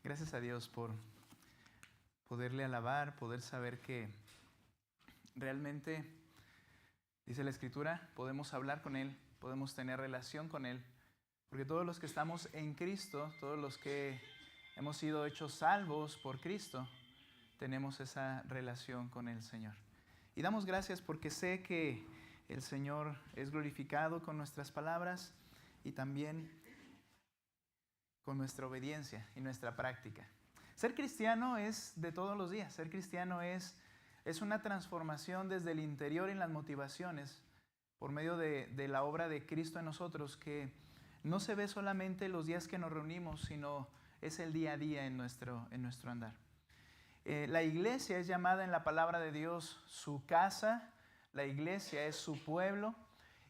Gracias a Dios por poderle alabar, poder saber que realmente, dice la Escritura, podemos hablar con Él, podemos tener relación con Él, porque todos los que estamos en Cristo, todos los que hemos sido hechos salvos por Cristo, tenemos esa relación con el Señor. Y damos gracias porque sé que el Señor es glorificado con nuestras palabras y también con nuestra obediencia y nuestra práctica. Ser cristiano es de todos los días. Ser cristiano es una transformación desde el interior en las motivaciones por medio de la obra de Cristo en nosotros, que no se ve solamente los días que nos reunimos, sino es el día a día en nuestro andar. La iglesia es llamada en la palabra de Dios su casa, la iglesia es su pueblo.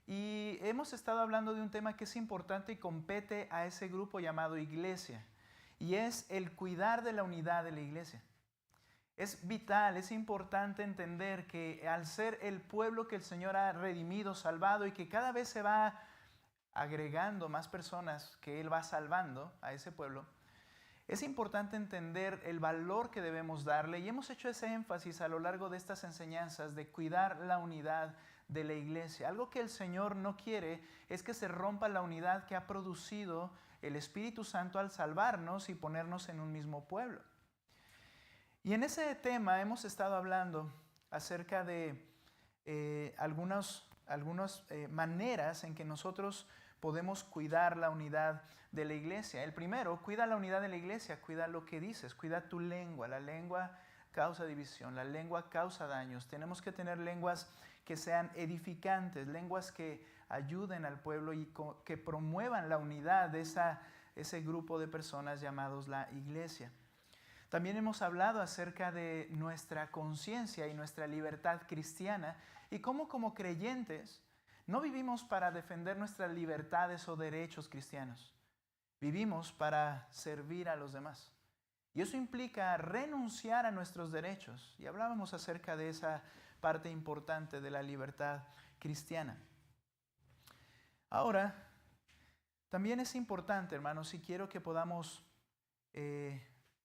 Y hemos estado hablando de un tema que es importante y compete a ese grupo llamado iglesia. Y es el cuidar de la unidad de la iglesia. Es vital, es importante entender que al ser el pueblo que el Señor ha redimido, salvado y que cada vez se va agregando más personas que Él va salvando a ese pueblo, es importante entender el valor que debemos darle. Y hemos hecho ese énfasis a lo largo de estas enseñanzas de cuidar la unidad de la iglesia. Algo que el Señor no quiere es que se rompa la unidad que ha producido el Espíritu Santo al salvarnos y ponernos en un mismo pueblo. Y en ese tema hemos estado hablando acerca de algunas maneras en que nosotros podemos cuidar la unidad de la iglesia. El primero, cuida la unidad de la iglesia, cuida lo que dices, cuida tu lengua. La lengua causa división, la lengua causa daños. Tenemos que tener lenguas que sean edificantes, lenguas que ayuden al pueblo y que promuevan la unidad de ese grupo de personas llamados la iglesia. También hemos hablado acerca de nuestra conciencia y nuestra libertad cristiana y cómo como creyentes no vivimos para defender nuestras libertades o derechos cristianos. Vivimos para servir a los demás. Y eso implica renunciar a nuestros derechos. Y hablábamos acerca de esa parte importante de la libertad cristiana. Ahora, también es importante, hermanos, y quiero que podamos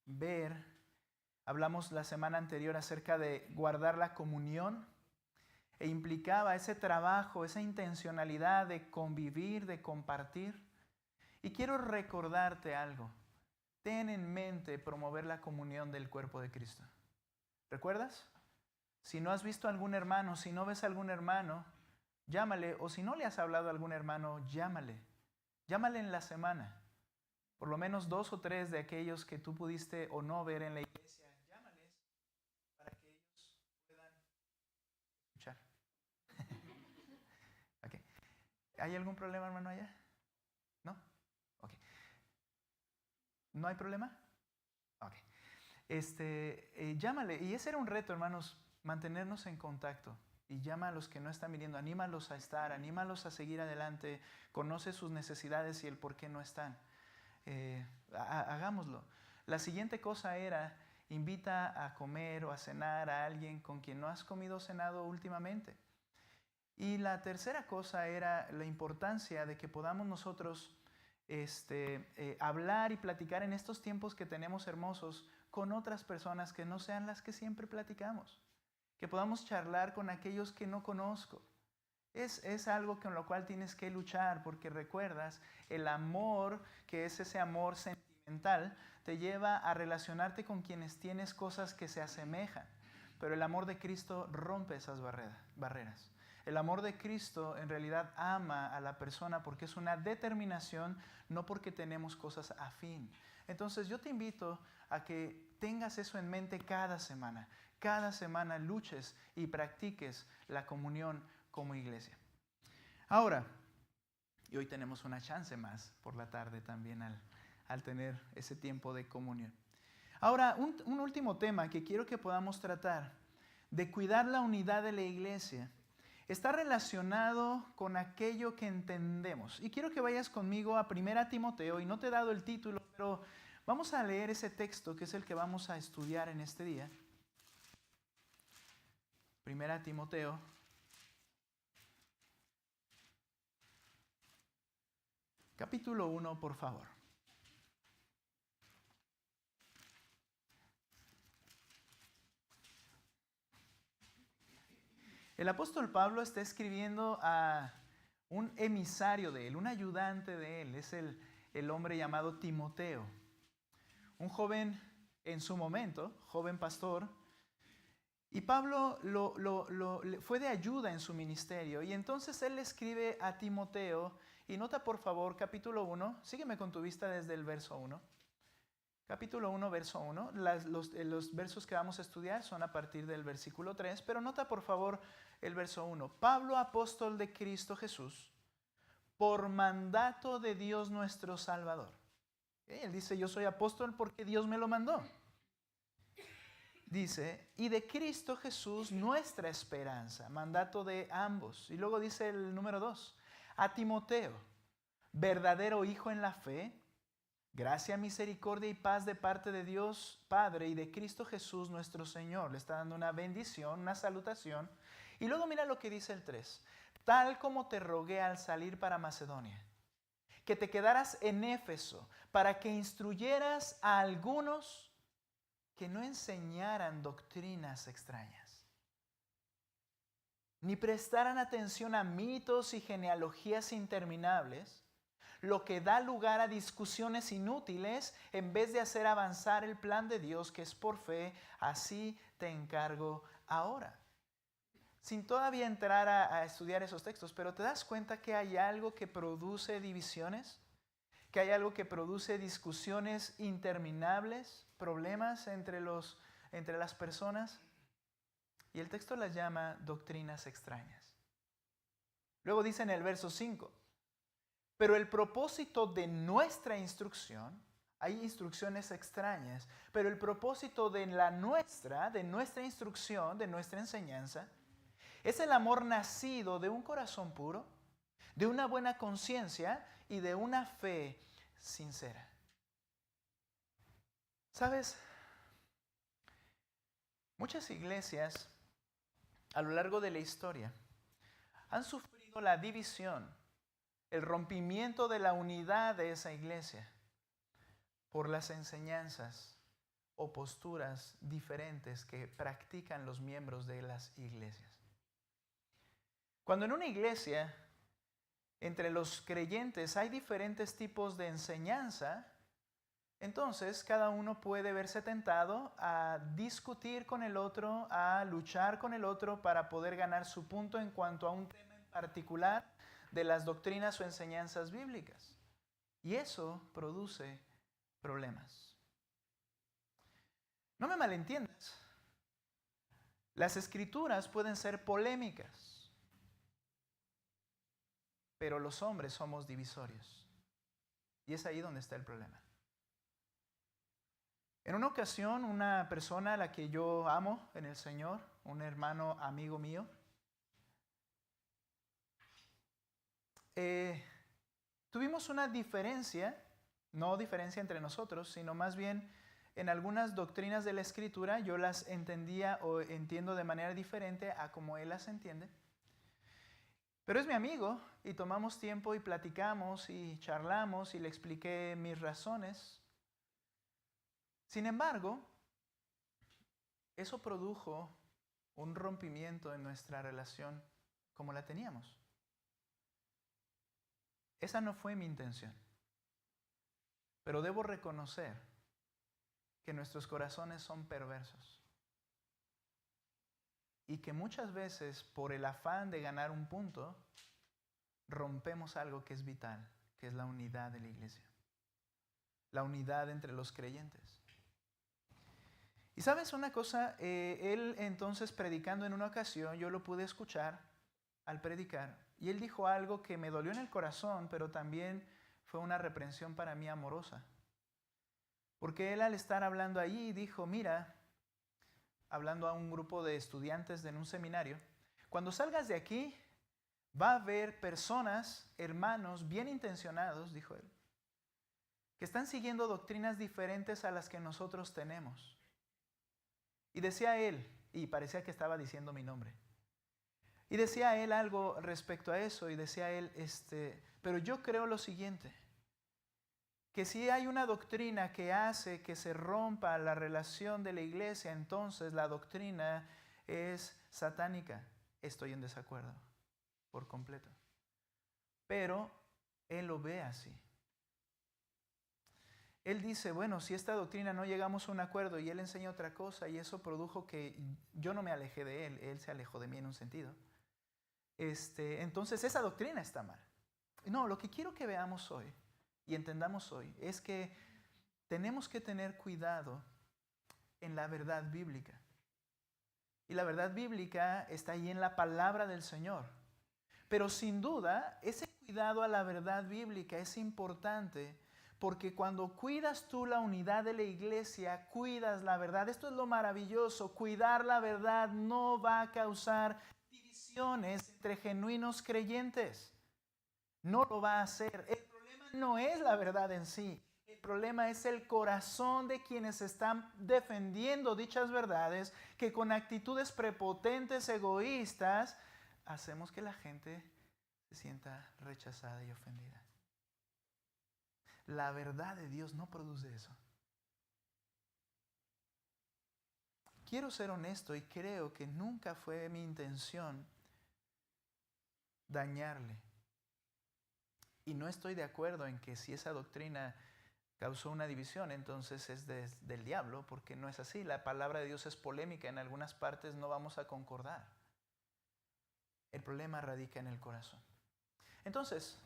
ver, hablamos la semana anterior acerca de guardar la comunión e implicaba ese trabajo, esa intencionalidad de convivir, de compartir. Y quiero recordarte algo. Ten en mente promover la comunión del cuerpo de Cristo. ¿Recuerdas? Si no has visto a algún hermano, si no ves a algún hermano, llámale. O si no le has hablado a algún hermano, llámale. Llámale en la semana. Por lo menos 2 o 3 de aquellos que tú pudiste o no ver en la iglesia, llámales para que ellos puedan escuchar. Okay. ¿Hay algún problema, hermano, allá? ¿No? Ok. ¿No hay problema? Ok. Llámale. Y ese era un reto, hermanos, mantenernos en contacto. Y llama a los que no están viniendo, anímalos a estar, anímalos a seguir adelante, conoce sus necesidades y el por qué no están. Hagámoslo. La siguiente cosa era, invita a comer o a cenar a alguien con quien no has comido o cenado últimamente. Y la tercera cosa era la importancia de que podamos nosotros hablar y platicar en estos tiempos que tenemos hermosos con otras personas que no sean las que siempre platicamos. Que podamos charlar con aquellos que no conozco. Es algo con lo cual tienes que luchar porque recuerdas, el amor, que es ese amor sentimental, te lleva a relacionarte con quienes tienes cosas que se asemejan. Pero el amor de Cristo rompe esas barreras. El amor de Cristo en realidad ama a la persona porque es una determinación, no porque tenemos cosas afín. Entonces yo te invito a que tengas eso en mente cada semana. Cada semana luches y practiques la comunión como iglesia. Ahora, y hoy tenemos una chance más por la tarde también al tener ese tiempo de comunión. Ahora, un último tema que quiero que podamos tratar, de cuidar la unidad de la iglesia, está relacionado con aquello que entendemos. Y quiero que vayas conmigo a 1 Timoteo, y no te he dado el título, pero vamos a leer ese texto que es el que vamos a estudiar en este día. 1 Timoteo. Capítulo 1, por favor. El apóstol Pablo está escribiendo a un emisario de él, un ayudante de él. Es el hombre llamado Timoteo. Un joven en su momento, joven pastor. Y Pablo fue de ayuda en su ministerio. Y entonces él le escribe a Timoteo. Y nota por favor capítulo 1. Sígueme con tu vista desde el verso 1. Capítulo 1, verso 1. Los versos que vamos a estudiar son a partir del versículo 3. Pero nota por favor el verso 1. Pablo, apóstol de Cristo Jesús, por mandato de Dios nuestro Salvador. Él dice, yo soy apóstol porque Dios me lo mandó. Dice, y de Cristo Jesús nuestra esperanza, mandato de ambos. Y luego dice el número 2, a Timoteo, verdadero hijo en la fe, gracia, misericordia y paz de parte de Dios Padre y de Cristo Jesús nuestro Señor. Le está dando una bendición, una salutación. Y luego mira lo que dice el 3, tal como te rogué al salir para Macedonia, que te quedaras en Éfeso para que instruyeras a algunos que no enseñaran doctrinas extrañas, ni prestaran atención a mitos y genealogías interminables, lo que da lugar a discusiones inútiles en vez de hacer avanzar el plan de Dios que es por fe. Así te encargo ahora. Sin todavía entrar a estudiar esos textos, pero ¿te das cuenta que hay algo que produce divisiones? ¿Que hay algo que produce discusiones interminables, problemas entre las personas? Y el texto las llama doctrinas extrañas. Luego dice en el verso 5, pero el propósito de nuestra instrucción, hay instrucciones extrañas, pero el propósito de nuestra instrucción, de nuestra enseñanza, es el amor nacido de un corazón puro, de una buena conciencia y de una fe sincera. ¿Sabes? Muchas iglesias a lo largo de la historia han sufrido la división, el rompimiento de la unidad de esa iglesia por las enseñanzas o posturas diferentes que practican los miembros de las iglesias. Cuando en una iglesia, entre los creyentes hay diferentes tipos de enseñanza, entonces cada uno puede verse tentado a discutir con el otro, a luchar con el otro para poder ganar su punto en cuanto a un tema en particular de las doctrinas o enseñanzas bíblicas. Y eso produce problemas. No me malentiendas. Las escrituras pueden ser polémicas, pero los hombres somos divisorios. Y es ahí donde está el problema. En una ocasión, una persona a la que yo amo en el Señor, un hermano amigo mío, tuvimos una diferencia, no diferencia entre nosotros, sino más bien en algunas doctrinas de la Escritura yo las entendía o entiendo de manera diferente a como él las entiende. Pero es mi amigo y tomamos tiempo y platicamos y charlamos y le expliqué mis razones. Sin embargo, eso produjo un rompimiento en nuestra relación como la teníamos. Esa no fue mi intención. Pero debo reconocer que nuestros corazones son perversos. Y que muchas veces, por el afán de ganar un punto, rompemos algo que es vital, que es la unidad de la iglesia. La unidad entre los creyentes. Y sabes una cosa, él entonces predicando en una ocasión, yo lo pude escuchar al predicar, y él dijo algo que me dolió en el corazón, pero también fue una reprensión para mí amorosa. Porque él al estar hablando allí dijo, mira, hablando a un grupo de estudiantes en un seminario, cuando salgas de aquí va a haber personas, hermanos bien intencionados, dijo él, que están siguiendo doctrinas diferentes a las que nosotros tenemos. Y decía él, y parecía que estaba diciendo mi nombre, y decía él algo respecto a eso, y decía él, pero yo creo lo siguiente, que si hay una doctrina que hace que se rompa la relación de la iglesia, entonces la doctrina es satánica. estoy en desacuerdo por completo. Pero él lo ve así. Él dice, bueno, si esta doctrina no llegamos a un acuerdo y él enseña otra cosa y eso produjo que yo no me alejé de él se alejó de mí en un sentido. Entonces esa doctrina está mal. No, lo que quiero que veamos hoy y entendamos hoy es que tenemos que tener cuidado en la verdad bíblica. Y la verdad bíblica está ahí en la palabra del Señor. Pero sin duda, ese cuidado a la verdad bíblica es importante porque cuando cuidas tú la unidad de la iglesia, cuidas la verdad. Esto es lo maravilloso. Cuidar la verdad no va a causar divisiones entre genuinos creyentes. No lo va a hacer. El problema no es la verdad en sí. El problema es el corazón de quienes están defendiendo dichas verdades que con actitudes prepotentes, egoístas, hacemos que la gente se sienta rechazada y ofendida. La verdad de Dios no produce eso. Quiero ser honesto y creo que nunca fue mi intención dañarle. Y no estoy de acuerdo en que si esa doctrina causó una división, entonces es del diablo, porque no es así. La palabra de Dios es polémica, en algunas partes no vamos a concordar. El problema radica en el corazón. Entonces,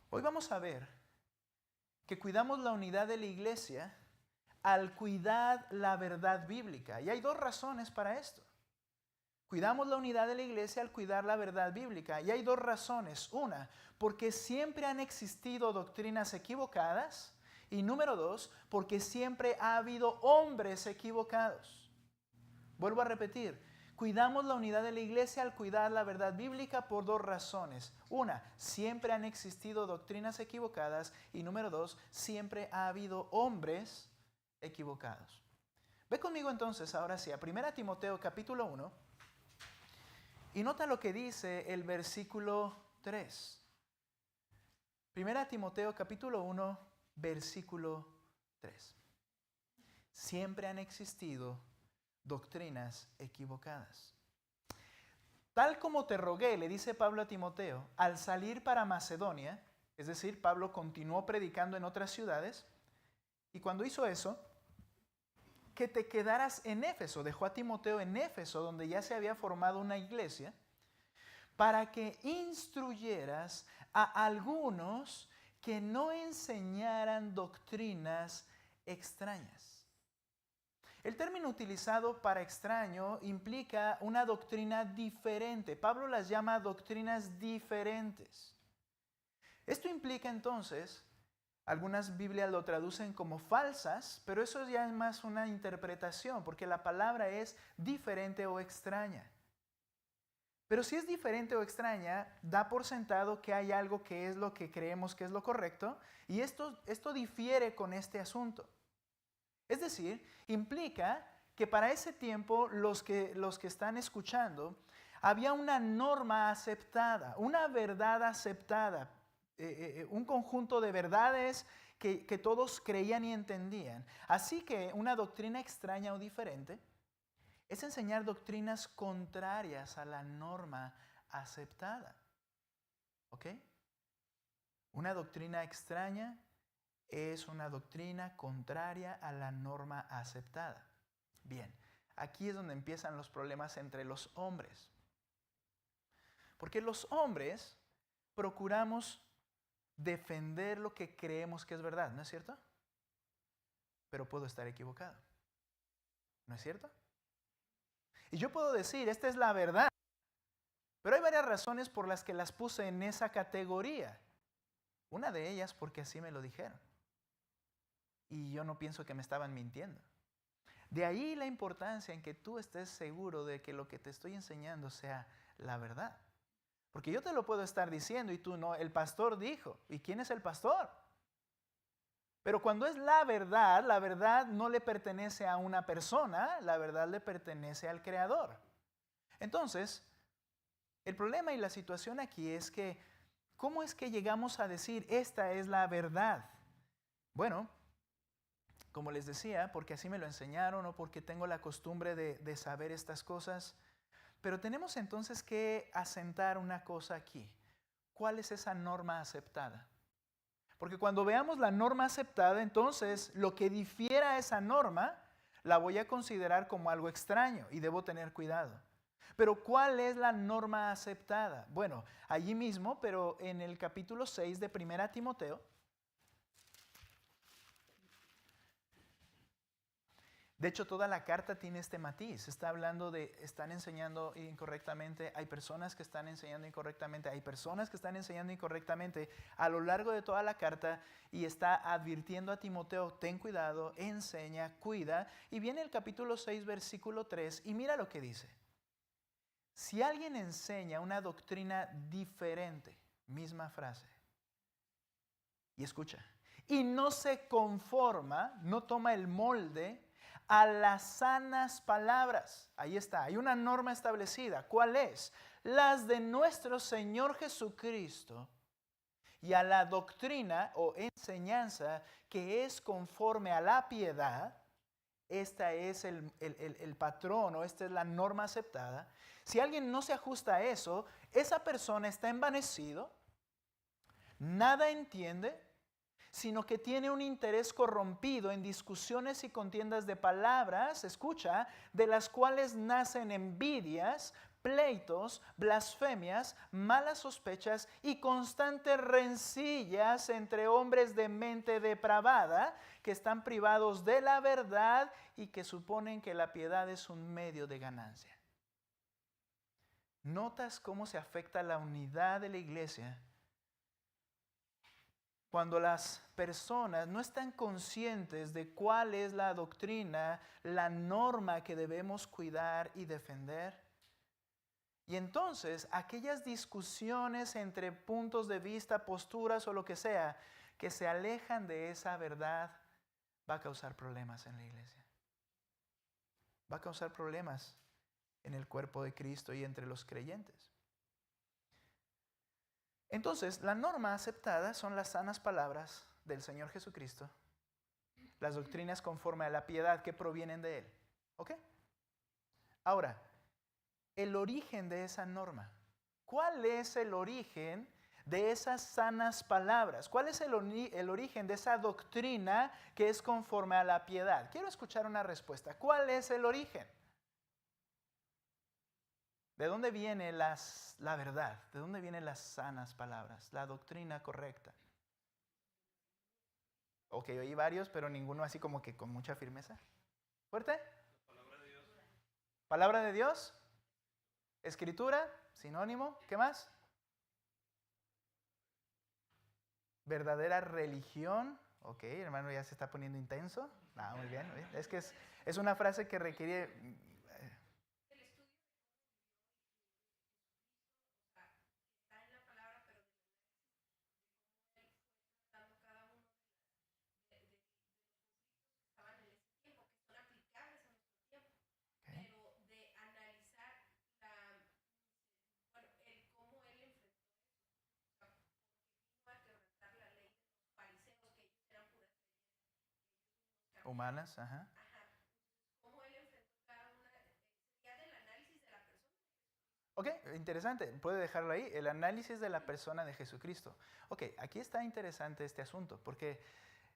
hoy vamos a ver que cuidamos la unidad de la iglesia al cuidar la verdad bíblica. Y hay dos razones para esto. Cuidamos la unidad de la iglesia al cuidar la verdad bíblica. Y hay dos razones. Una, porque siempre han existido doctrinas equivocadas. Y número dos, porque siempre ha habido hombres equivocados. Vuelvo a repetir. Cuidamos la unidad de la iglesia al cuidar la verdad bíblica por dos razones. Una, siempre han existido doctrinas equivocadas. Y número dos, siempre ha habido hombres equivocados. Ve conmigo entonces ahora sí a 1 Timoteo capítulo 1 y nota lo que dice el versículo 3. 1 Timoteo capítulo 1, versículo 3. Siempre han existido doctrinas equivocadas. Tal como te rogué, le dice Pablo a Timoteo, al salir para Macedonia, es decir, Pablo continuó predicando en otras ciudades, y cuando hizo eso, que te quedaras en Éfeso, dejó a Timoteo en Éfeso, donde ya se había formado una iglesia, para que instruyeras a algunos que no enseñaran doctrinas extrañas. El término utilizado para extraño implica una doctrina diferente. Pablo las llama doctrinas diferentes. Esto implica entonces, algunas Biblias lo traducen como falsas, pero eso ya es más una interpretación, porque la palabra es diferente o extraña. Pero si es diferente o extraña, da por sentado que hay algo que es lo que creemos que es lo correcto, y esto difiere con este asunto. Es decir, implica que para ese tiempo los que están escuchando, había una norma aceptada, una verdad aceptada, un conjunto de verdades que todos creían y entendían. Así que una doctrina extraña o diferente es enseñar doctrinas contrarias a la norma aceptada. ¿Ok? Una doctrina extraña es una doctrina contraria a la norma aceptada. Bien, aquí es donde empiezan los problemas entre los hombres. Porque los hombres procuramos defender lo que creemos que es verdad, ¿no es cierto? Pero puedo estar equivocado. ¿No es cierto? Y yo puedo decir, esta es la verdad. Pero hay varias razones por las que las puse en esa categoría. Una de ellas porque así me lo dijeron. Y yo no pienso que me estaban mintiendo. De ahí la importancia en que tú estés seguro de que lo que te estoy enseñando sea la verdad. Porque yo te lo puedo estar diciendo y tú no. El pastor dijo. ¿Y quién es el pastor? Pero cuando es la verdad no le pertenece a una persona, la verdad le pertenece al Creador. Entonces, el problema y la situación aquí es que, ¿cómo es que llegamos a decir esta es la verdad? Bueno, como les decía, porque así me lo enseñaron o porque tengo la costumbre de saber estas cosas, Pero tenemos entonces que asentar una cosa aquí. ¿Cuál es esa norma aceptada? Porque cuando veamos la norma aceptada, entonces lo que difiera a esa norma la voy a considerar como algo extraño y debo tener cuidado. Pero ¿cuál es la norma aceptada? Bueno, allí mismo, pero en el capítulo 6 de 1 Timoteo. De hecho, toda la carta tiene este matiz. Está hablando de, están enseñando incorrectamente, hay personas que están enseñando incorrectamente, hay personas que están enseñando incorrectamente a lo largo de toda la carta y está advirtiendo a Timoteo, ten cuidado, enseña, cuida. Y viene el capítulo 6, versículo 3 y mira lo que dice. Si alguien enseña una doctrina diferente, misma frase, y escucha, y no se conforma, no toma el molde a las sanas palabras. Ahí está, hay una norma establecida. ¿Cuál es? Las de nuestro Señor Jesucristo y a la doctrina o enseñanza que es conforme a la piedad. Esta es el patrón o esta es la norma aceptada. Si alguien no se ajusta a eso, esa persona está envanecido, nada entiende, sino que tiene un interés corrompido en discusiones y contiendas de palabras, escucha, de las cuales nacen envidias, pleitos, blasfemias, malas sospechas y constantes rencillas entre hombres de mente depravada que están privados de la verdad y que suponen que la piedad es un medio de ganancia. ¿Notas cómo se afecta la unidad de la iglesia cuando las personas no están conscientes de cuál es la doctrina, la norma que debemos cuidar y defender? Y entonces aquellas discusiones entre puntos de vista, posturas o lo que sea, que se alejan de esa verdad, va a causar problemas en la iglesia. Va a causar problemas en el cuerpo de Cristo y entre los creyentes. Entonces, la norma aceptada son las sanas palabras del Señor Jesucristo, las doctrinas conforme a la piedad que provienen de Él. ¿Ok? Ahora, el origen de esa norma. ¿Cuál es el origen de esas sanas palabras? ¿Cuál es el origen de esa doctrina que es conforme a la piedad? Quiero escuchar una respuesta. ¿Cuál es el origen? ¿De dónde viene la verdad? ¿De dónde vienen las sanas palabras? La doctrina correcta. Ok, oí varios, pero ninguno así como que con mucha firmeza. ¿Fuerte? La palabra de Dios. ¿Palabra de Dios? Escritura, sinónimo. ¿Qué más? Verdadera religión. Ok, hermano, ya se está poniendo intenso. Ah, muy bien, muy bien. Es que es una frase que requiere... Humanas, ajá. Ok, interesante, puede dejarlo ahí, el análisis de la persona de Jesucristo. Ok, aquí está interesante este asunto, porque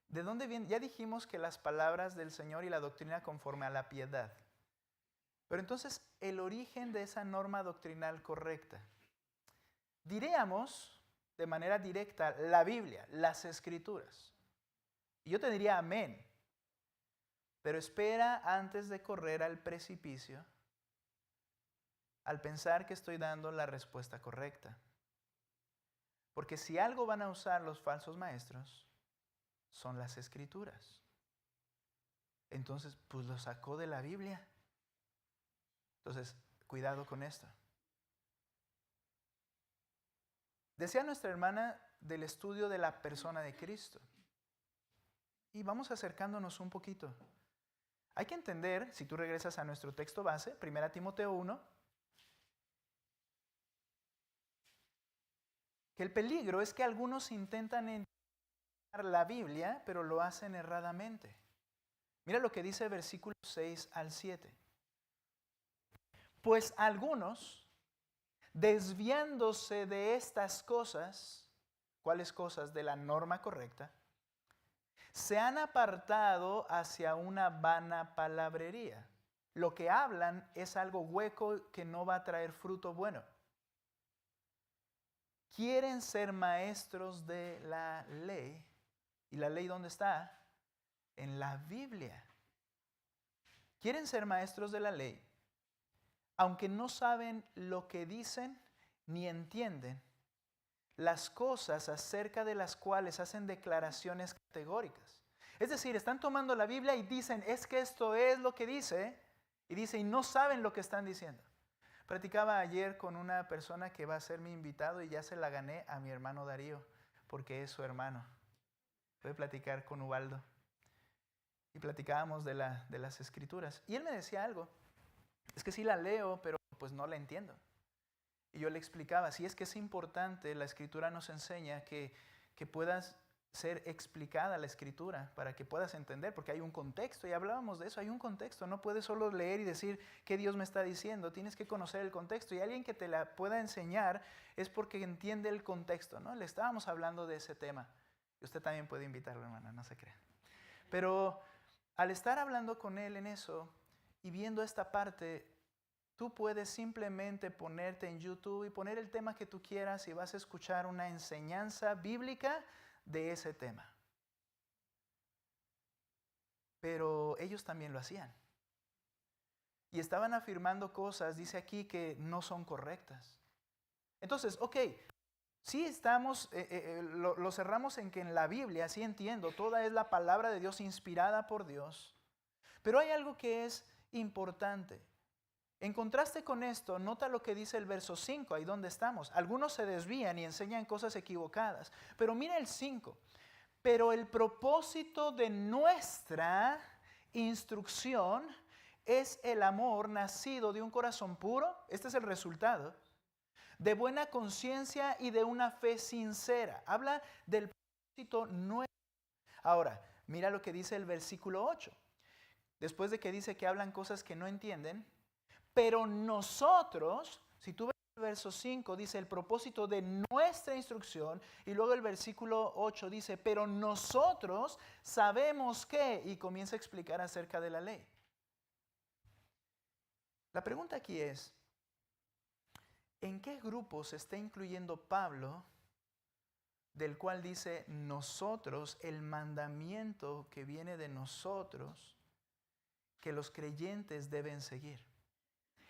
¿de dónde viene? Ya dijimos que las palabras del Señor y la doctrina conforme a la piedad. Pero entonces, el origen de esa norma doctrinal correcta. Diríamos, de manera directa, la Biblia, las Escrituras. Y yo te diría amén. Pero espera antes de correr al precipicio al pensar que estoy dando la respuesta correcta. Porque si algo van a usar los falsos maestros, son las Escrituras. Entonces, pues lo sacó de la Biblia. Entonces, cuidado con esto. Decía nuestra hermana del estudio de la persona de Cristo. Y vamos acercándonos un poquito. Hay que entender, si tú regresas a nuestro texto base, 1 Timoteo 1, que el peligro es que algunos intentan entender la Biblia, pero lo hacen erradamente. Mira lo que dice versículos 6 al 7. Pues algunos, desviándose de estas cosas, ¿cuáles cosas? De la norma correcta, se han apartado hacia una vana palabrería. Lo que hablan es algo hueco que no va a traer fruto bueno. Quieren ser maestros de la ley. ¿Y la ley dónde está? En la Biblia. Quieren ser maestros de la ley, aunque no saben lo que dicen ni entienden las cosas acerca de las cuales hacen declaraciones categóricas. Es decir, están tomando la Biblia y dicen, es que esto es lo que dice, y no saben lo que están diciendo. Platicaba ayer con una persona que va a ser mi invitado y ya se la gané a mi hermano Darío, porque es su hermano. Voy a platicar con Ubaldo. Y platicábamos de las escrituras. Y él me decía algo. Es que sí la leo, pero pues no la entiendo. Y yo le explicaba, sí, es que es importante, la escritura nos enseña que puedas ser explicada la escritura para que puedas entender, porque hay un contexto, y hablábamos de eso, hay un contexto. No puedes solo leer y decir qué Dios me está diciendo, tienes que conocer el contexto. Y alguien que te la pueda enseñar es porque entiende el contexto, ¿no? Le estábamos hablando de ese tema. Y usted también puede invitarlo, hermana, no se crea. Pero al estar hablando con él en eso y viendo esta parte, tú puedes simplemente ponerte en YouTube y poner el tema que tú quieras y vas a escuchar una enseñanza bíblica de ese tema. Pero ellos también lo hacían. Y estaban afirmando cosas, dice aquí, que no son correctas. Entonces, ok, sí estamos, lo cerramos en que en la Biblia, sí entiendo, toda es la palabra de Dios inspirada por Dios. Pero hay algo que es importante. En contraste con esto, nota lo que dice el verso 5, ahí donde estamos. Algunos se desvían y enseñan cosas equivocadas. Pero mira el 5. Pero el propósito de nuestra instrucción es el amor nacido de un corazón puro. Este es el resultado. De buena conciencia y de una fe sincera. Habla del propósito nuestro. Ahora, mira lo que dice el versículo 8. Después de que dice que hablan cosas que no entienden, pero nosotros, si tú ves el verso 5, dice el propósito de nuestra instrucción, y luego el versículo 8 dice, pero nosotros sabemos que, y comienza a explicar acerca de la ley. La pregunta aquí es, ¿en qué grupo se está incluyendo Pablo, del cual dice nosotros, el mandamiento que viene de nosotros, que los creyentes deben seguir?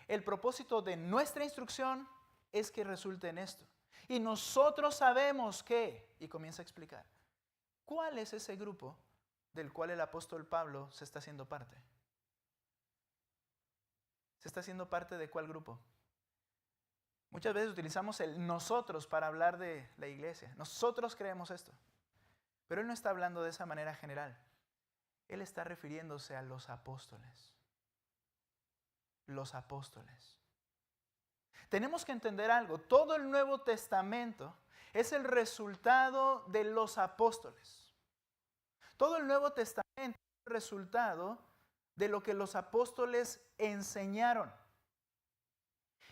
El propósito de nuestra instrucción es que resulte en esto. Y nosotros sabemos que, y comienza a explicar, ¿cuál es ese grupo del cual el apóstol Pablo se está haciendo parte? ¿Se está haciendo parte de cuál grupo? Muchas veces utilizamos el nosotros para hablar de la iglesia. Nosotros creemos esto. Pero él no está hablando de esa manera general. Él está refiriéndose a los apóstoles. Los apóstoles. Tenemos que entender algo. Todo el Nuevo Testamento es el resultado de los apóstoles. Todo el Nuevo Testamento es el resultado de lo que los apóstoles enseñaron.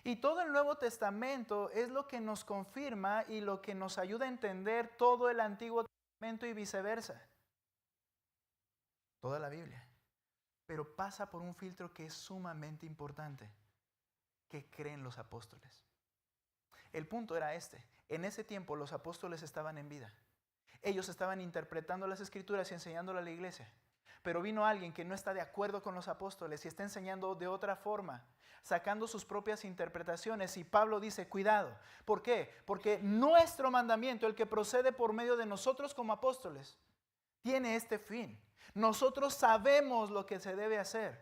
Y todo el Nuevo Testamento es lo que nos confirma y lo que nos ayuda a entender todo el Antiguo Testamento y viceversa. Toda la Biblia. Pero pasa por un filtro que es sumamente importante. ¿Qué creen los apóstoles? El punto era este. En ese tiempo los apóstoles estaban en vida. Ellos estaban interpretando las escrituras y enseñándolo a la iglesia. Pero vino alguien que no está de acuerdo con los apóstoles y está enseñando de otra forma, sacando sus propias interpretaciones. Y Pablo dice, cuidado. ¿Por qué? Porque nuestro mandamiento, el que procede por medio de nosotros como apóstoles, tiene este fin. Nosotros sabemos lo que se debe hacer.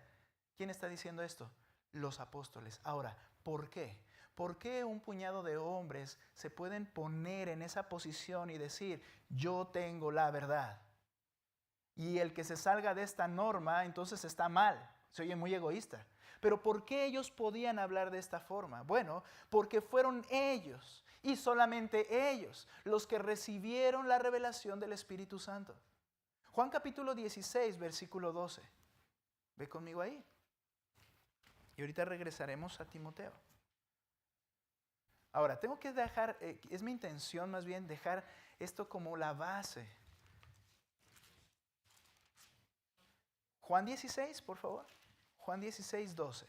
¿Quién está diciendo esto? Los apóstoles. Ahora, ¿por qué? ¿Por qué un puñado de hombres se pueden poner en esa posición y decir, yo tengo la verdad? Y el que se salga de esta norma, entonces está mal. Se oye muy egoísta. Pero ¿por qué ellos podían hablar de esta forma? Bueno, porque fueron ellos y solamente ellos los que recibieron la revelación del Espíritu Santo. Juan capítulo 16, versículo 12. Ve conmigo ahí. Y ahorita regresaremos a Timoteo. Ahora, tengo que dejar, es mi intención más bien dejar esto como la base. Juan 16, por favor. Juan 16, 12.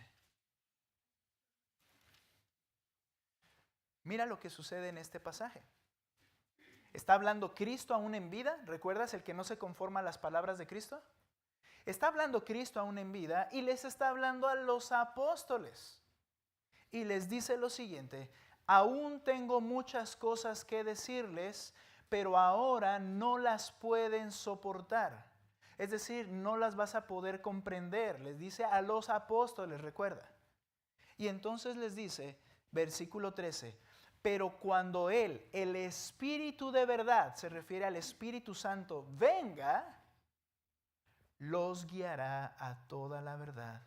Mira lo que sucede en este pasaje. ¿Está hablando Cristo aún en vida? ¿Recuerdas el que no se conforma a las palabras de Cristo? Está hablando Cristo aún en vida y les está hablando a los apóstoles. Y les dice lo siguiente: aún tengo muchas cosas que decirles, pero ahora no las pueden soportar. Es decir, no las vas a poder comprender. Les dice a los apóstoles, recuerda. Y entonces les dice, versículo 13, pero cuando Él, el Espíritu de verdad, se refiere al Espíritu Santo, venga, los guiará a toda la verdad.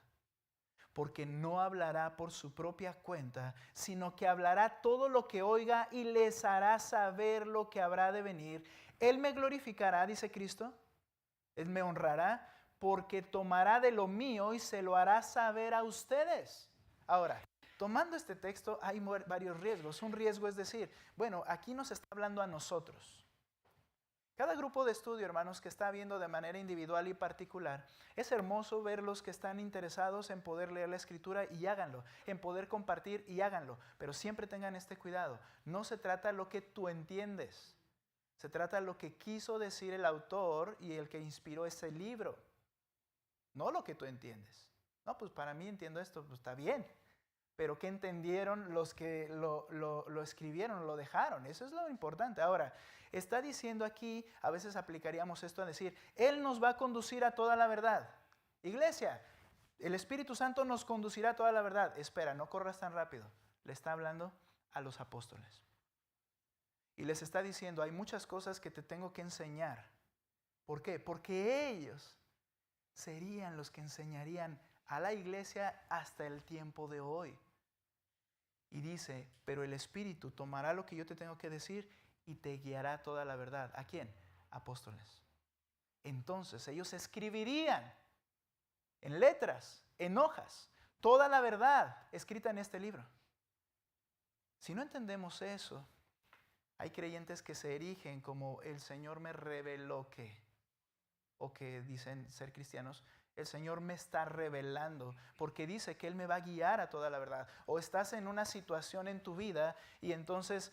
Porque no hablará por su propia cuenta, sino que hablará todo lo que oiga y les hará saber lo que habrá de venir. Él me glorificará, dice Cristo. Él me honrará porque tomará de lo mío y se lo hará saber a ustedes. Ahora, tomando este texto hay varios riesgos. Un riesgo es decir, bueno, aquí nos está hablando a nosotros. Cada grupo de estudio, hermanos, que está viendo de manera individual y particular, es hermoso ver los que están interesados en poder leer la Escritura y háganlo, en poder compartir y háganlo, pero siempre tengan este cuidado. No se trata de lo que tú entiendes, se trata de lo que quiso decir el autor y el que inspiró ese libro, no lo que tú entiendes. No, pues para mí entiendo esto, pues está bien. Pero ¿qué entendieron los que lo escribieron, lo dejaron? Eso es lo importante. Ahora, está diciendo aquí, a veces aplicaríamos esto a decir, Él nos va a conducir a toda la verdad. Iglesia, el Espíritu Santo nos conducirá a toda la verdad. Espera, no corras tan rápido. Le está hablando a los apóstoles. Y les está diciendo, hay muchas cosas que te tengo que enseñar. ¿Por qué? Porque ellos serían los que enseñarían a la iglesia hasta el tiempo de hoy. Y dice, pero el Espíritu tomará lo que yo te tengo que decir y te guiará toda la verdad. ¿A quién? Apóstoles. Entonces ellos escribirían en letras, en hojas, toda la verdad escrita en este libro. Si no entendemos eso, hay creyentes que se erigen como el Señor me reveló que, o que dicen ser cristianos, el Señor me está revelando porque dice que Él me va a guiar a toda la verdad. O estás en una situación en tu vida y entonces,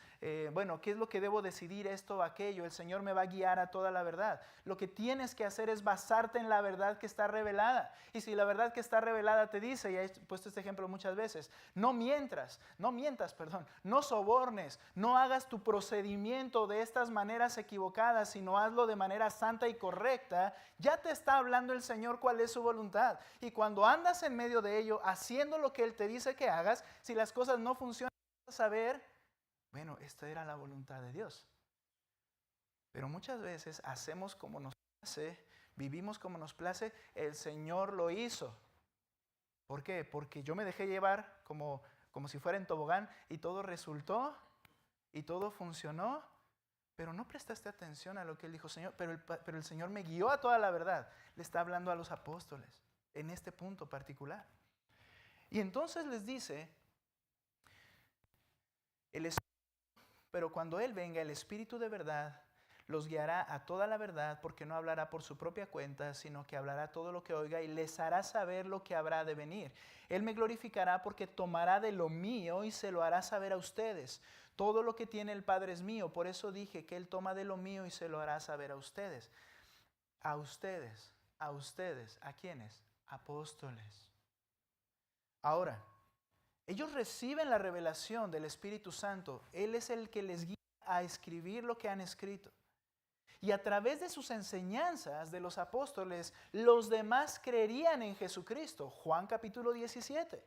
bueno, ¿qué es lo que debo decidir esto o aquello? El Señor me va a guiar a toda la verdad. Lo que tienes que hacer es basarte en la verdad que está revelada. Y si la verdad que está revelada te dice, y he puesto este ejemplo muchas veces, no mientas, no sobornes, no hagas tu procedimiento de estas maneras equivocadas, sino hazlo de manera santa y correcta, ya te está hablando el Señor cuál es su voluntad. Y cuando andas en medio de ello, haciendo lo que Él te dice que hagas, si las cosas no funcionan, vas a saber, bueno, esta era la voluntad de Dios. Pero muchas veces hacemos como nos place, vivimos como nos place, el Señor lo hizo. ¿Por qué? Porque yo me dejé llevar como si fuera en tobogán y todo resultó y todo funcionó. Pero no prestaste atención a lo que Él dijo, Señor, pero el Señor me guió a toda la verdad. Le está hablando a los apóstoles en este punto particular. Y entonces les dice, pero cuando Él venga, el Espíritu de verdad los guiará a toda la verdad, porque no hablará por su propia cuenta, sino que hablará todo lo que oiga y les hará saber lo que habrá de venir. Él me glorificará porque tomará de lo mío y se lo hará saber a ustedes. Todo lo que tiene el Padre es mío, por eso dije que Él toma de lo mío y se lo hará saber a ustedes. A ustedes, a ustedes, ¿a quiénes? Apóstoles. Ahora, ellos reciben la revelación del Espíritu Santo. Él es el que les guía a escribir lo que han escrito. Y a través de sus enseñanzas de los apóstoles, los demás creerían en Jesucristo. Juan capítulo 17.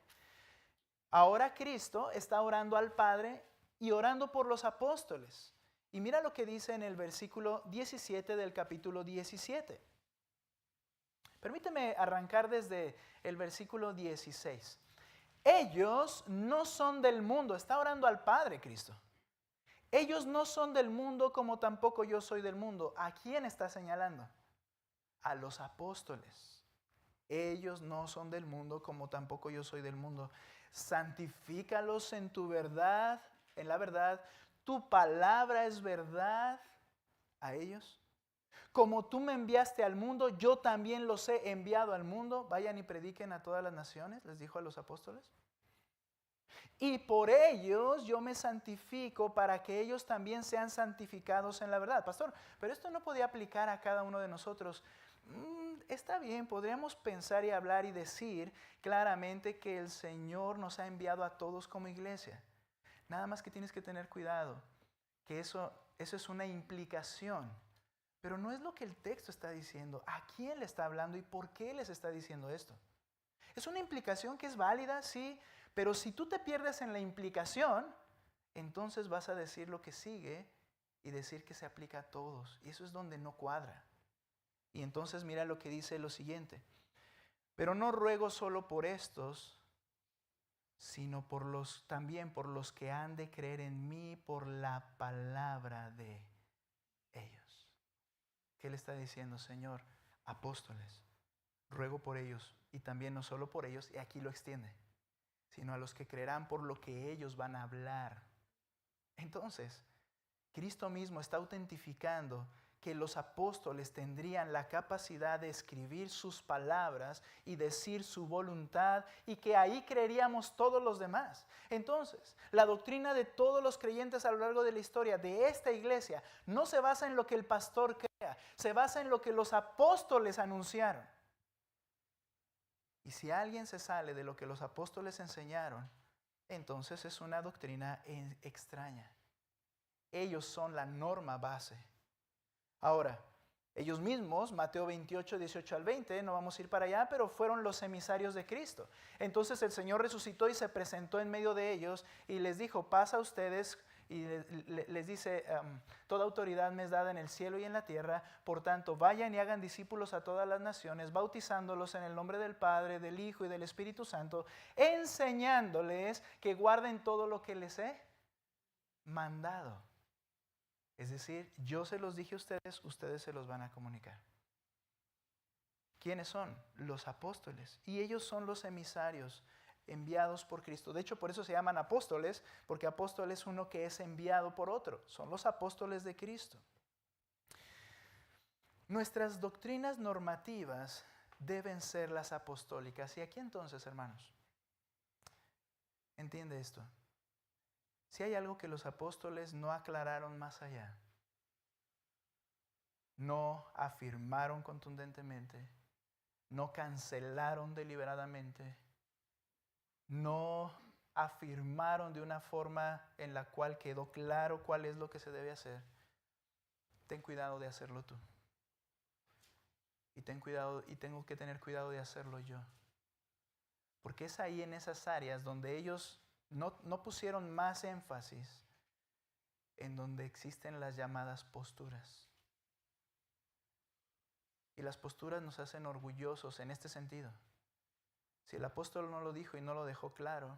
Ahora Cristo está orando al Padre y orando por los apóstoles. Y mira lo que dice en el versículo 17 del capítulo 17. Permíteme arrancar desde el versículo 16. Ellos no son del mundo. Está orando al Padre Cristo. Ellos no son del mundo como tampoco yo soy del mundo. ¿A quién está señalando? A los apóstoles. Ellos no son del mundo, como tampoco yo soy del mundo. Santifícalos en tu verdad, en la verdad. Tu palabra es verdad a ellos. Como tú me enviaste al mundo, yo también los he enviado al mundo. Vayan y prediquen a todas las naciones, les dijo a los apóstoles. Y por ellos yo me santifico para que ellos también sean santificados en la verdad. Pastor, pero esto no podía aplicar a cada uno de nosotros. Está bien, podríamos pensar y hablar y decir claramente que el Señor nos ha enviado a todos como iglesia. Nada más que tienes que tener cuidado, que eso es una implicación. Pero no es lo que el texto está diciendo. ¿A quién le está hablando y por qué les está diciendo esto? Es una implicación que es válida, sí, pero si tú te pierdes en la implicación, entonces vas a decir lo que sigue y decir que se aplica a todos. Y eso es donde no cuadra. Y entonces mira lo que dice lo siguiente. Pero no ruego solo por estos, sino también por los que han de creer en mí por la palabra de ellos. ¿Qué le está diciendo, Señor? Apóstoles, ruego por ellos, y también no solo por ellos, y aquí lo extiende, sino a los que creerán por lo que ellos van a hablar. Entonces, Cristo mismo está autentificando que los apóstoles tendrían la capacidad de escribir sus palabras y decir su voluntad, y que ahí creeríamos todos los demás. Entonces, la doctrina de todos los creyentes a lo largo de la historia de esta iglesia no se basa en lo que el pastor crea, se basa en lo que los apóstoles anunciaron. Y si alguien se sale de lo que los apóstoles enseñaron, entonces es una doctrina extraña. Ellos son la norma base. Ahora, ellos mismos, Mateo 28, 18 al 20, no vamos a ir para allá, pero fueron los emisarios de Cristo. Entonces el Señor resucitó y se presentó en medio de ellos y les dijo, pasa a ustedes, y les dice, toda autoridad me es dada en el cielo y en la tierra, por tanto vayan y hagan discípulos a todas las naciones, bautizándolos en el nombre del Padre, del Hijo y del Espíritu Santo, enseñándoles que guarden todo lo que les he mandado. Es decir, yo se los dije a ustedes, ustedes se los van a comunicar. ¿Quiénes son? Los apóstoles. Y ellos son los emisarios enviados por Cristo. De hecho, por eso se llaman apóstoles, porque apóstol es uno que es enviado por otro. Son los apóstoles de Cristo. Nuestras doctrinas normativas deben ser las apostólicas. ¿Y aquí entonces, hermanos? Entiende esto. Si hay algo que los apóstoles no aclararon más allá, no afirmaron contundentemente, no cancelaron deliberadamente, no afirmaron de una forma en la cual quedó claro cuál es lo que se debe hacer, ten cuidado de hacerlo tú. Y tengo que tener cuidado de hacerlo yo. Porque es ahí en esas áreas donde ellos no pusieron más énfasis, en donde existen las llamadas posturas. Y las posturas nos hacen orgullosos en este sentido. Si el apóstol no lo dijo y no lo dejó claro,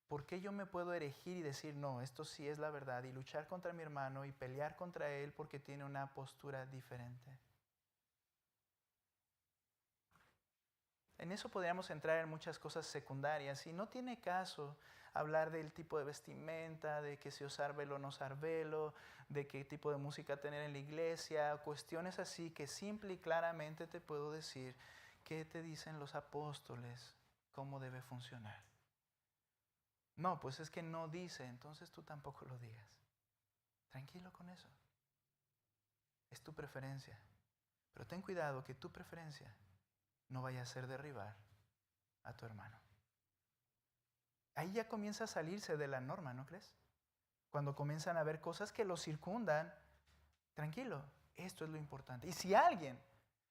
¿por qué yo me puedo erigir y decir, no, esto sí es la verdad, y luchar contra mi hermano y pelear contra él porque tiene una postura diferente? En eso podríamos entrar en muchas cosas secundarias y no tiene caso hablar del tipo de vestimenta, de que si usar velo o no usar velo, de qué tipo de música tener en la iglesia, cuestiones así que simple y claramente te puedo decir qué te dicen los apóstoles, cómo debe funcionar. No, pues es que no dice, entonces tú tampoco lo digas. Tranquilo con eso. Es tu preferencia. Pero ten cuidado que tu preferencia no vaya a ser derribar a tu hermano. Ahí ya comienza a salirse de la norma, ¿no crees? Cuando comienzan a ver cosas que lo circundan, tranquilo, esto es lo importante. Y si alguien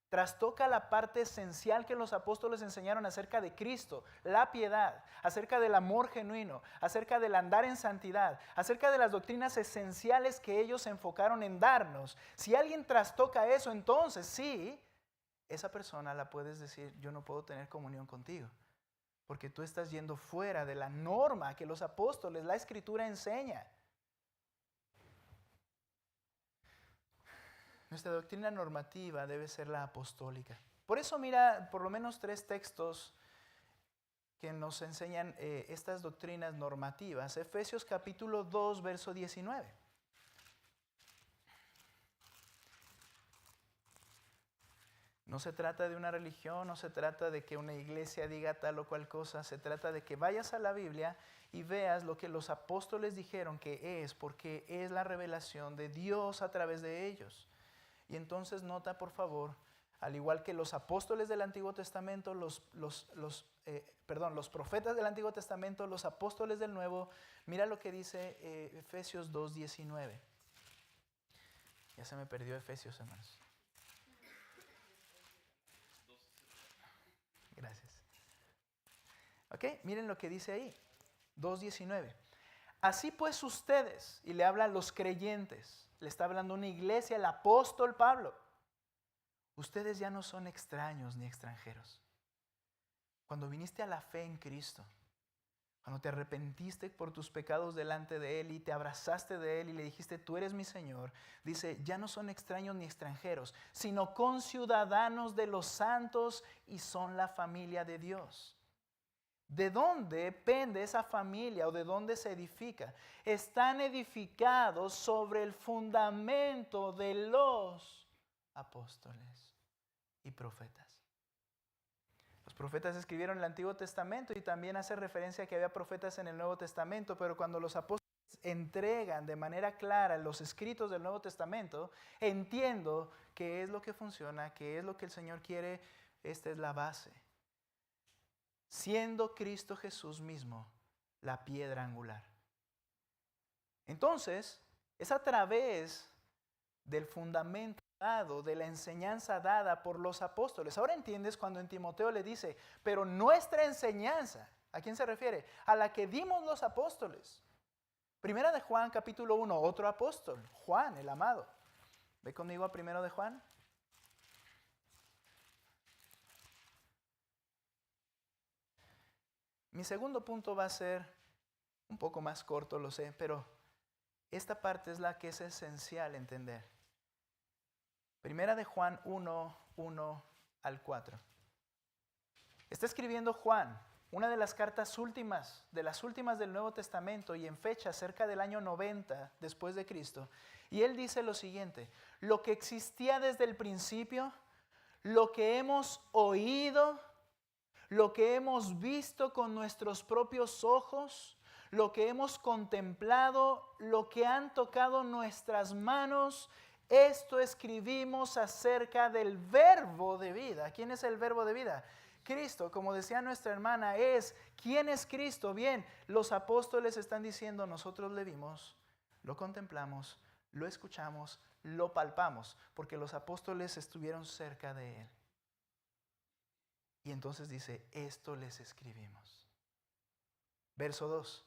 trastoca la parte esencial que los apóstoles enseñaron acerca de Cristo, la piedad, acerca del amor genuino, acerca del andar en santidad, acerca de las doctrinas esenciales que ellos se enfocaron en darnos, si alguien trastoca eso, entonces sí, esa persona la puedes decir, yo no puedo tener comunión contigo, porque tú estás yendo fuera de la norma que los apóstoles, la Escritura enseña. Nuestra doctrina normativa debe ser la apostólica. Por eso mira por lo menos 3 textos que nos enseñan estas doctrinas normativas. Efesios capítulo 2, verso 19. No se trata de una religión, no se trata de que una iglesia diga tal o cual cosa, se trata de que vayas a la Biblia y veas lo que los apóstoles dijeron que es, porque es la revelación de Dios a través de ellos. Y entonces nota, por favor, al igual que los apóstoles del Antiguo Testamento, los profetas del Antiguo Testamento, los apóstoles del Nuevo, mira lo que dice Efesios 2:19. Ya se me perdió Efesios, hermanos. Gracias. Ok, miren lo que dice ahí, 2:19. Así pues ustedes, y le hablan los creyentes, le está hablando una iglesia, el apóstol Pablo. Ustedes ya no son extraños ni extranjeros. Cuando viniste a la fe en Cristo, cuando te arrepentiste por tus pecados delante de Él y te abrazaste de Él y le dijiste, tú eres mi Señor, dice, ya no son extraños ni extranjeros, sino conciudadanos de los santos y son la familia de Dios. ¿De dónde pende esa familia o de dónde se edifica? Están edificados sobre el fundamento de los apóstoles y profetas. Los profetas escribieron el Antiguo Testamento y también hace referencia a que había profetas en el Nuevo Testamento, pero cuando los apóstoles entregan de manera clara los escritos del Nuevo Testamento, entiendo qué es lo que funciona, qué es lo que el Señor quiere. Esta es la base. Siendo Cristo Jesús mismo la piedra angular. Entonces, es a través del fundamento dado, de la enseñanza dada por los apóstoles. Ahora entiendes cuando en Timoteo le dice, pero nuestra enseñanza, ¿a quién se refiere? A la que dimos los apóstoles. Primera de Juan capítulo 1, otro apóstol, Juan el amado. Ve conmigo a primero de Juan. Mi segundo punto va a ser un poco más corto, lo sé, pero esta parte es la que es esencial entender. Primera de Juan 1, 1 al 4. Está escribiendo Juan, una de las cartas últimas, de las últimas del Nuevo Testamento y en fecha cerca del año 90 después de Cristo. Y él dice lo siguiente, lo que existía desde el principio, lo que hemos oído, lo que hemos visto con nuestros propios ojos, lo que hemos contemplado, lo que han tocado nuestras manos, esto escribimos acerca del verbo de vida. ¿Quién es el verbo de vida? Cristo, como decía nuestra hermana, ¿quién es Cristo? Bien, los apóstoles están diciendo, nosotros le vimos, lo contemplamos, lo escuchamos, lo palpamos, porque los apóstoles estuvieron cerca de Él. Y entonces dice, esto les escribimos. Verso 2.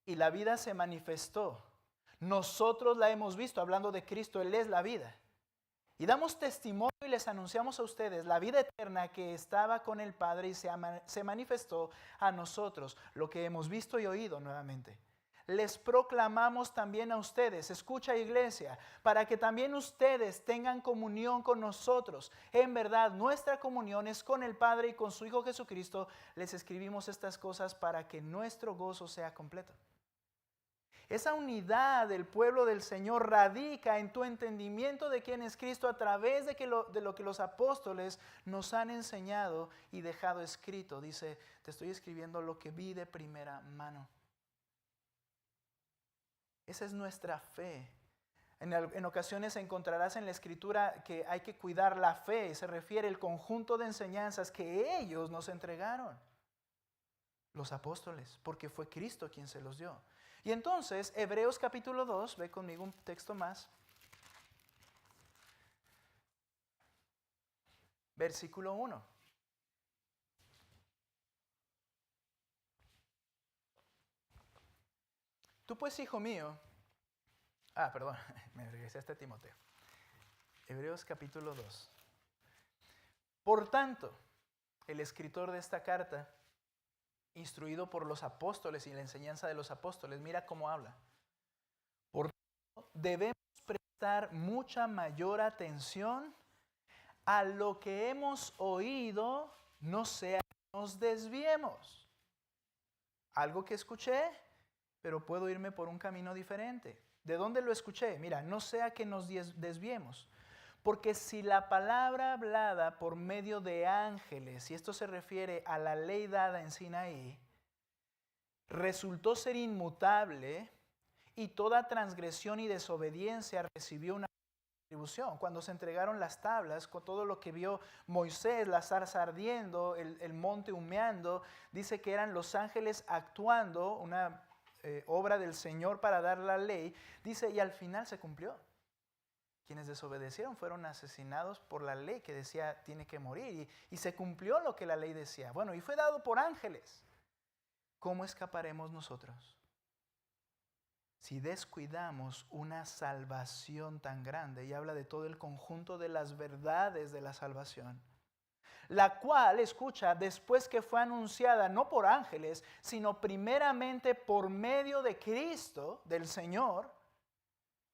Y la vida se manifestó. Nosotros la hemos visto, hablando de Cristo, Él es la vida. Y damos testimonio y les anunciamos a ustedes la vida eterna que estaba con el Padre y se manifestó a nosotros, lo que hemos visto y oído nuevamente. Les proclamamos también a ustedes, escucha iglesia, para que también ustedes tengan comunión con nosotros. En verdad, nuestra comunión es con el Padre y con su Hijo Jesucristo. Les escribimos estas cosas para que nuestro gozo sea completo. Esa unidad del pueblo del Señor radica en tu entendimiento de quién es Cristo a través de lo que los apóstoles nos han enseñado y dejado escrito. Dice, te estoy escribiendo lo que vi de primera mano. Esa es nuestra fe. En ocasiones encontrarás en la Escritura que hay que cuidar la fe. Se refiere al conjunto de enseñanzas que ellos nos entregaron, los apóstoles, porque fue Cristo quien se los dio. Y entonces, Hebreos capítulo 2, ve conmigo un texto más. Versículo 1. Tú pues, hijo mío, perdón, me regresé hasta Timoteo. Hebreos capítulo 2. Por tanto, el escritor de esta carta, instruido por los apóstoles y la enseñanza de los apóstoles, mira cómo habla. Por tanto, debemos prestar mucha mayor atención a lo que hemos oído, no sea que nos desviemos. Algo que escuché, pero puedo irme por un camino diferente. ¿De dónde lo escuché? Mira, no sea que nos desviemos. Porque si la palabra hablada por medio de ángeles, y esto se refiere a la ley dada en Sinaí, resultó ser inmutable y toda transgresión y desobediencia recibió una retribución. Cuando se entregaron las tablas, con todo lo que vio Moisés, la zarza ardiendo, el monte humeando, dice que eran los ángeles actuando, una obra del Señor para dar la ley, dice, y al final se cumplió. Quienes desobedecieron fueron asesinados por la ley que decía tiene que morir y se cumplió lo que la ley decía. Bueno, y fue dado por ángeles. ¿Cómo escaparemos nosotros si descuidamos una salvación tan grande? Y habla de todo el conjunto de las verdades de la salvación, la cual, escucha, después que fue anunciada no por ángeles, sino primeramente por medio de Cristo, del Señor.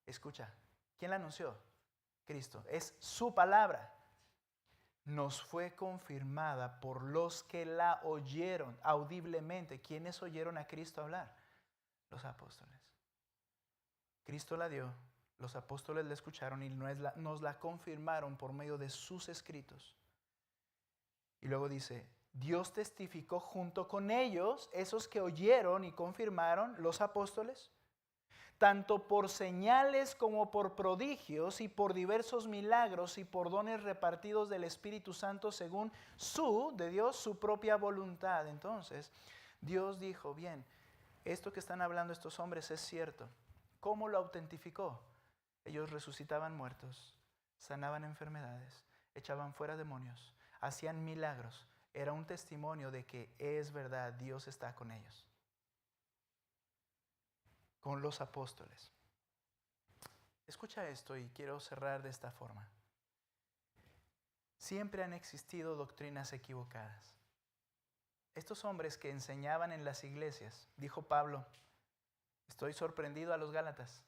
Escucha, ¿quién la anunció? Cristo. Es su palabra. Nos fue confirmada por los que la oyeron audiblemente. ¿Quiénes oyeron a Cristo hablar? Los apóstoles. Cristo la dio, los apóstoles la escucharon y nos la confirmaron por medio de sus escritos. Y luego dice, Dios testificó junto con ellos, esos que oyeron y confirmaron, los apóstoles, tanto por señales como por prodigios y por diversos milagros y por dones repartidos del Espíritu Santo según de Dios, su propia voluntad. Entonces, Dios dijo, bien, esto que están hablando estos hombres es cierto. ¿Cómo lo autentificó? Ellos resucitaban muertos, sanaban enfermedades, echaban fuera demonios, hacían milagros. Era un testimonio de que es verdad, Dios está con ellos. Con los apóstoles. Escucha esto y quiero cerrar de esta forma. Siempre han existido doctrinas equivocadas. Estos hombres que enseñaban en las iglesias, dijo Pablo, estoy sorprendido a los Gálatas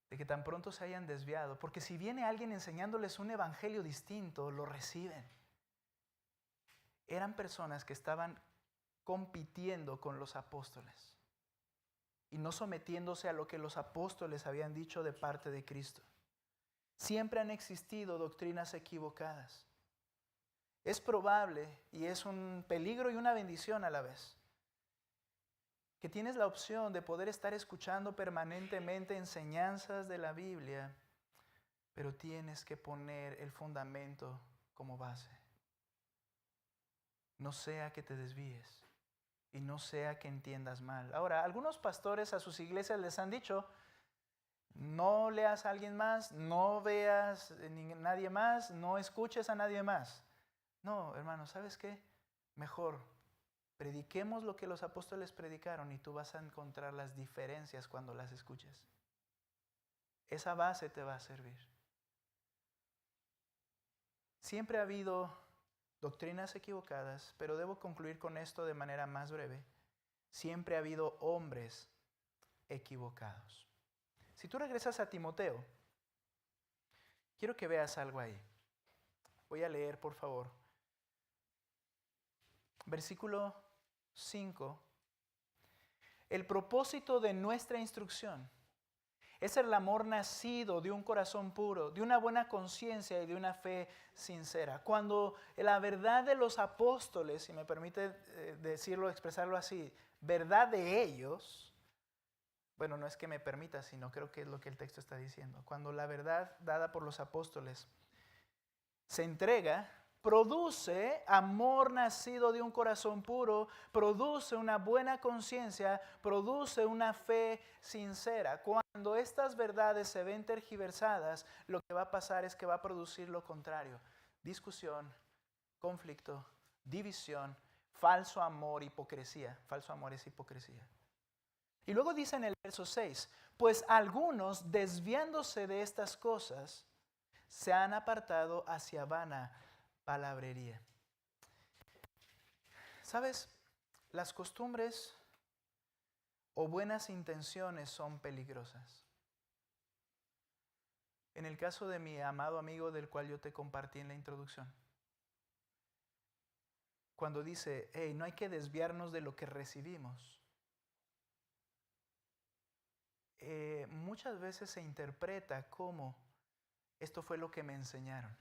de que tan pronto se hayan desviado, porque si viene alguien enseñándoles un evangelio distinto, lo reciben. Eran personas que estaban compitiendo con los apóstoles y no sometiéndose a lo que los apóstoles habían dicho de parte de Cristo. Siempre han existido doctrinas equivocadas. Es probable, y es un peligro y una bendición a la vez, que tienes la opción de poder estar escuchando permanentemente enseñanzas de la Biblia, pero tienes que poner el fundamento como base. No sea que te desvíes y no sea que entiendas mal. Ahora, algunos pastores a sus iglesias les han dicho, no leas a alguien más, no veas a nadie más, no escuches a nadie más. No, hermano, ¿sabes qué? Mejor prediquemos lo que los apóstoles predicaron y tú vas a encontrar las diferencias cuando las escuches. Esa base te va a servir. Siempre ha habido doctrinas equivocadas, pero debo concluir con esto de manera más breve. Siempre ha habido hombres equivocados. Si tú regresas a Timoteo, quiero que veas algo ahí. Voy a leer, por favor. Versículo 5. El propósito de nuestra instrucción es el amor nacido de un corazón puro, de una buena conciencia y de una fe sincera. Cuando la verdad de los apóstoles, si me permite decirlo, expresarlo así, verdad de ellos, bueno, no es que me permita, sino creo que es lo que el texto está diciendo. Cuando la verdad dada por los apóstoles se entrega, produce amor nacido de un corazón puro, produce una buena conciencia, produce una fe sincera. Cuando estas verdades se ven tergiversadas, lo que va a pasar es que va a producir lo contrario: discusión, conflicto, división, falso amor, hipocresía. Falso amor es hipocresía. Y luego dice en el verso 6, pues algunos, desviándose de estas cosas, se han apartado hacia vana palabrería. ¿Sabes? Las costumbres o buenas intenciones son peligrosas. En el caso de mi amado amigo del cual yo te compartí en la introducción, cuando dice, hey, no hay que desviarnos de lo que recibimos, muchas veces se interpreta como esto fue lo que me enseñaron.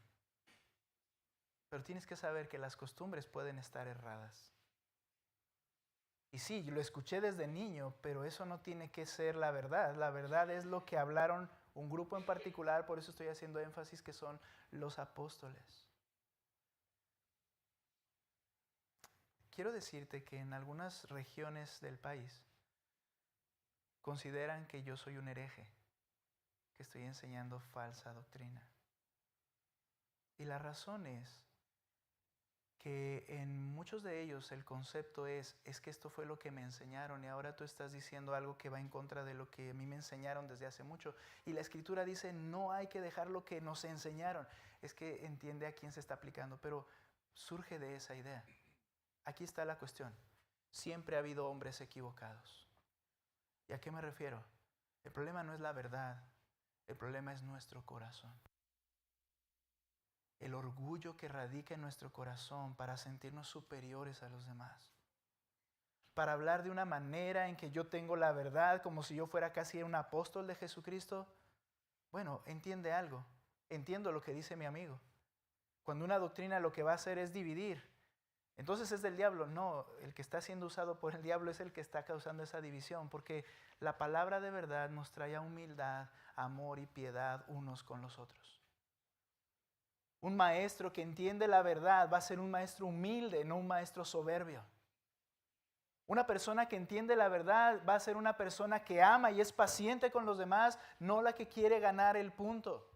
Pero tienes que saber que las costumbres pueden estar erradas. Y sí, yo lo escuché desde niño, pero eso no tiene que ser la verdad. La verdad es lo que hablaron un grupo en particular, por eso estoy haciendo énfasis que son los apóstoles. Quiero decirte que en algunas regiones del país consideran que yo soy un hereje, que estoy enseñando falsa doctrina. Y la razón es que en muchos de ellos el concepto es que esto fue lo que me enseñaron y ahora tú estás diciendo algo que va en contra de lo que a mí me enseñaron desde hace mucho. Y la Escritura dice, no hay que dejar lo que nos enseñaron. Es que entiende a quién se está aplicando, pero surge de esa idea. Aquí está la cuestión. Siempre ha habido hombres equivocados. ¿Y a qué me refiero? El problema no es la verdad, el problema es nuestro corazón. El orgullo que radica en nuestro corazón para sentirnos superiores a los demás. Para hablar de una manera en que yo tengo la verdad como si yo fuera casi un apóstol de Jesucristo. Bueno, entiende algo. Entiendo lo que dice mi amigo. Cuando una doctrina lo que va a hacer es dividir, entonces es del diablo. No, el que está siendo usado por el diablo es el que está causando esa división, porque la palabra de verdad nos trae humildad, amor y piedad unos con los otros. Un maestro que entiende la verdad va a ser un maestro humilde, no un maestro soberbio. Una persona que entiende la verdad va a ser una persona que ama y es paciente con los demás, no la que quiere ganar el punto.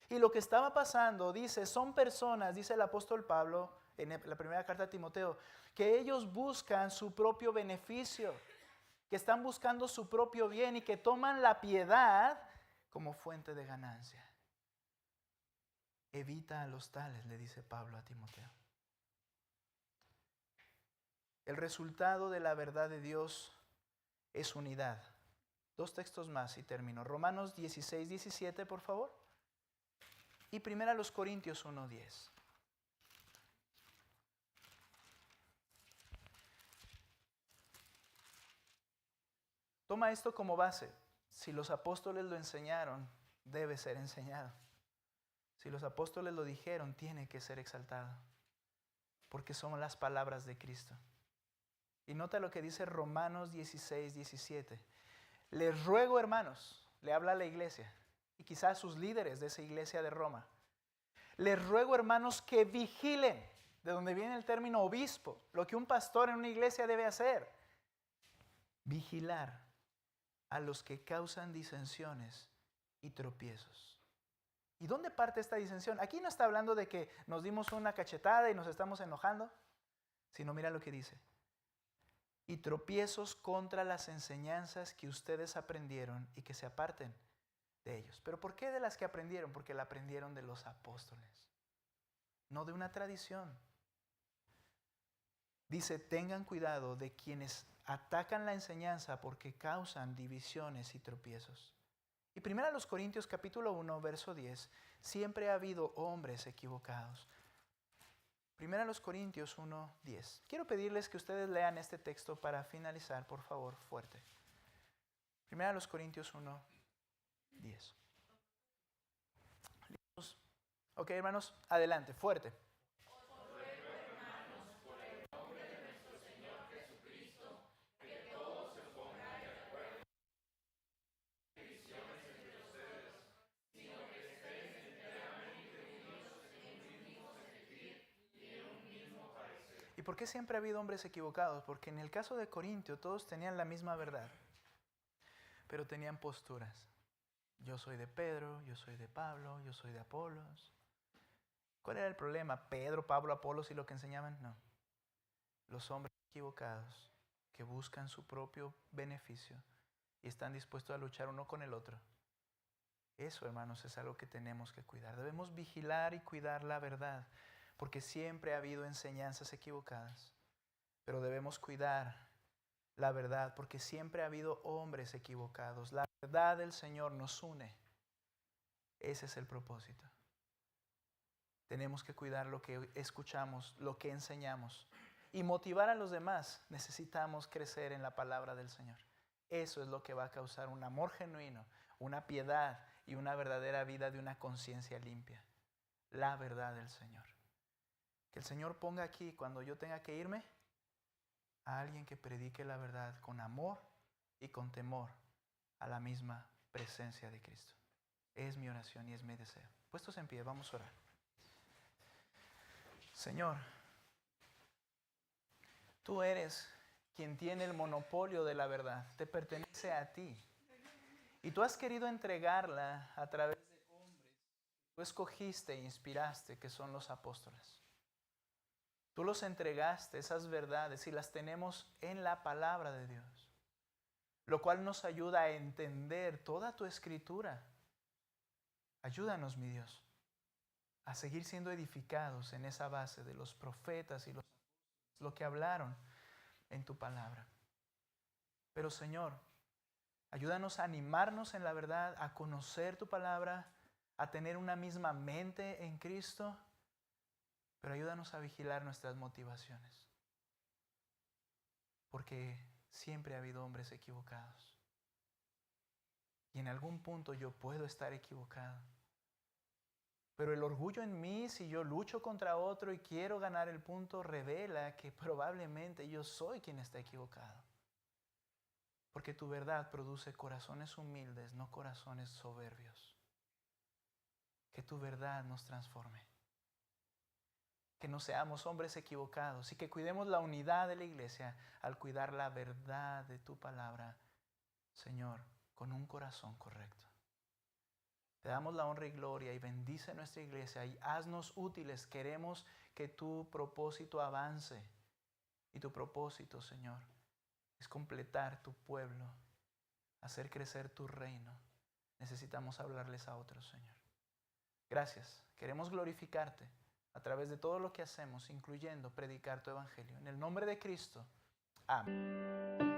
Y lo que estaba pasando, dice, son personas, dice el apóstol Pablo en la primera carta a Timoteo, que ellos buscan su propio beneficio, que están buscando su propio bien y que toman la piedad como fuente de ganancia. Evita a los tales, le dice Pablo a Timoteo. El resultado de la verdad de Dios es unidad. 2 textos más y termino. Romanos 16, 17, por favor. Y 1 Corintios 1, 10. Toma esto como base. Si los apóstoles lo enseñaron, debe ser enseñado. Si los apóstoles lo dijeron, tiene que ser exaltado. Porque son las palabras de Cristo. Y nota lo que dice Romanos 16, 17. Les ruego, hermanos, le habla a la iglesia, y quizás sus líderes de esa iglesia de Roma. Les ruego, hermanos, que vigilen, de donde viene el término obispo, lo que un pastor en una iglesia debe hacer. Vigilar a los que causan disensiones y tropiezos. ¿Y dónde parte esta disensión? Aquí no está hablando de que nos dimos una cachetada y nos estamos enojando, sino mira lo que dice. Y tropiezos contra las enseñanzas que ustedes aprendieron y que se aparten de ellos. ¿Pero por qué de las que aprendieron? Porque la aprendieron de los apóstoles, no de una tradición. Dice, tengan cuidado de quienes atacan la enseñanza porque causan divisiones y tropiezos. Y 1 Corintios capítulo 1, verso 10, siempre ha habido hombres equivocados. 1 Corintios 1, 10. Quiero pedirles que ustedes lean este texto para finalizar, por favor, fuerte. 1 Corintios 1, 10. ¿Listos? Ok, hermanos, adelante, fuerte. ¿Y por qué siempre ha habido hombres equivocados? Porque en el caso de Corintio todos tenían la misma verdad, pero tenían posturas. Yo soy de Pedro, yo soy de Pablo, yo soy de Apolos. ¿Cuál era el problema? ¿Pedro, Pablo, Apolos y lo que enseñaban? No. Los hombres equivocados que buscan su propio beneficio y están dispuestos a luchar uno con el otro. Eso, hermanos, es algo que tenemos que cuidar. Debemos vigilar y cuidar la verdad, porque siempre ha habido enseñanzas equivocadas. Pero debemos cuidar la verdad, porque siempre ha habido hombres equivocados. La verdad del Señor nos une. Ese es el propósito. Tenemos que cuidar lo que escuchamos, lo que enseñamos. Y motivar a los demás. Necesitamos crecer en la palabra del Señor. Eso es lo que va a causar un amor genuino, una piedad y una verdadera vida de una conciencia limpia. La verdad del Señor. Que el Señor ponga aquí, cuando yo tenga que irme, a alguien que predique la verdad con amor y con temor a la misma presencia de Cristo. Es mi oración y es mi deseo. Puestos en pie, vamos a orar. Señor, tú eres quien tiene el monopolio de la verdad. Te pertenece a ti. Y tú has querido entregarla a través de hombres que tú escogiste e inspiraste, que son los apóstoles. Tú los entregaste, esas verdades, y las tenemos en la palabra de Dios, lo cual nos ayuda a entender toda tu escritura. Ayúdanos, mi Dios, a seguir siendo edificados en esa base de los profetas y lo que hablaron en tu palabra. Pero, Señor, ayúdanos a animarnos en la verdad, a conocer tu palabra, a tener una misma mente en Cristo, pero ayúdanos a vigilar nuestras motivaciones. Porque siempre ha habido hombres equivocados. Y en algún punto yo puedo estar equivocado. Pero el orgullo en mí, si yo lucho contra otro y quiero ganar el punto, revela que probablemente yo soy quien está equivocado. Porque tu verdad produce corazones humildes, no corazones soberbios. Que tu verdad nos transforme. Que no seamos hombres equivocados y que cuidemos la unidad de la iglesia al cuidar la verdad de tu palabra, Señor, con un corazón correcto. Te damos la honra y gloria y bendice nuestra iglesia y haznos útiles. Queremos que tu propósito avance. Y tu propósito, Señor, es completar tu pueblo, hacer crecer tu reino. Necesitamos hablarles a otros, Señor. Gracias. Queremos glorificarte a través de todo lo que hacemos, incluyendo predicar tu evangelio. En el nombre de Cristo. Amén.